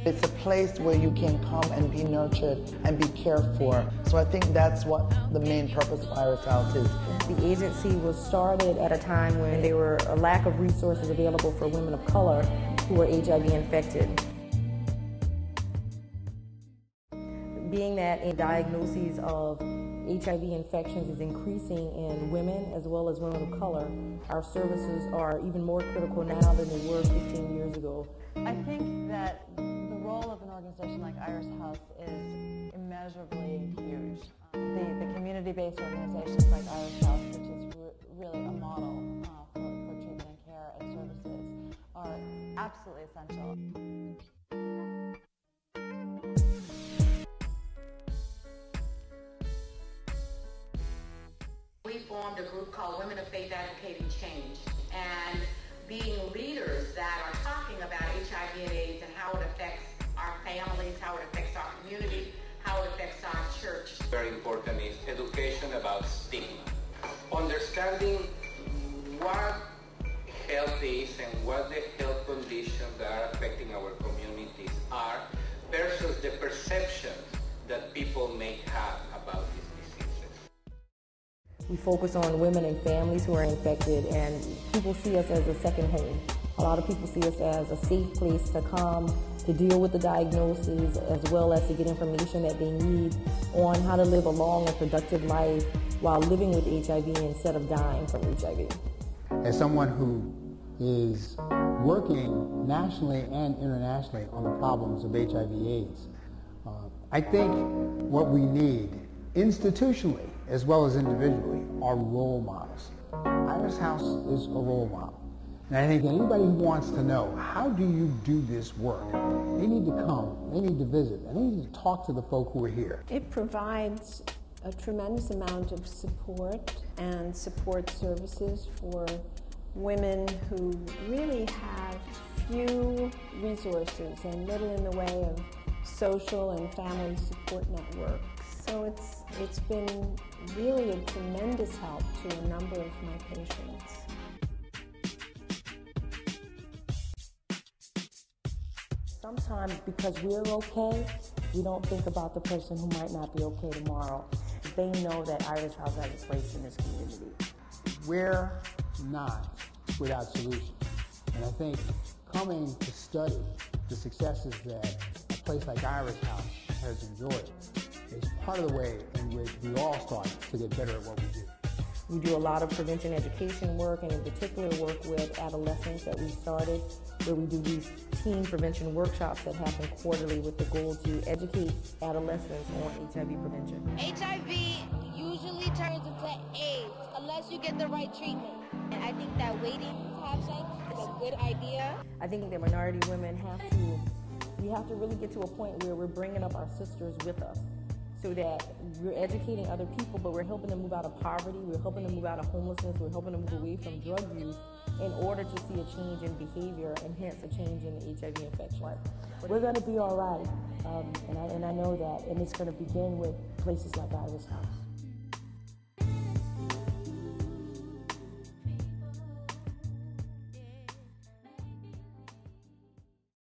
It's a place where you can come and be nurtured and be cared for. So I think that's what the main purpose of Iris House is. The agency was started at a time when there were a lack of resources available for women of color who were HIV infected. Being that a diagnosis of HIV infections is increasing in women as well as women of color, our services are even more critical now than they were 15 years ago. I think that the role of an organization like Iris House is immeasurably huge. The community-based organizations like Iris House, which is really a model for treatment and care and services, are absolutely essential. We formed a group called Women of Faith Advocating Change, and being leaders that are talking about HIV and AIDS and how it affects our families, how it affects our community, how it affects our church. Very important is education about stigma. Understanding what health is and what the health conditions that are affecting our communities are versus the perceptions that people may have about these diseases. We focus on women and families who are infected, and people see us as a second home. A lot of people see us as a safe place to come to deal with the diagnosis, as well as to get information that they need on how to live a long and productive life while living with HIV instead of dying from HIV. As someone who is working nationally and internationally on the problems of HIV/AIDS, I think what we need institutionally as well as individually are role models. Iris House is a role model. And I think anybody who wants to know, how do you do this work, they need to come, they need to visit, and they need to talk to the folk who are here. It provides a tremendous amount of support and support services for women who really have few resources and little in the way of social and family support networks. So it's been really a tremendous help to a number of my patients. Sometimes because we're okay, we don't think about the person who might not be okay tomorrow. They know that Iris House has a place in this community. We're not without solutions. And I think coming to study the successes that a place like Iris House has enjoyed is part of the way in which we all start to get better at what we do. We do a lot of prevention education work, and in particular work with adolescents that we started, where we do these teen prevention workshops that happen quarterly with the goal to educate adolescents on HIV prevention. HIV usually turns into AIDS unless you get the right treatment. And I think that waiting to have sex is a good idea. I think that minority women we have to really get to a point where we're bringing up our sisters with us, so that we're educating other people, but we're helping them move out of poverty, we're helping them move out of homelessness, we're helping them move away from drug use in order to see a change in behavior and hence a change in the HIV infection. We're going to be all right, and I know that, and it's going to begin with places like Iris House.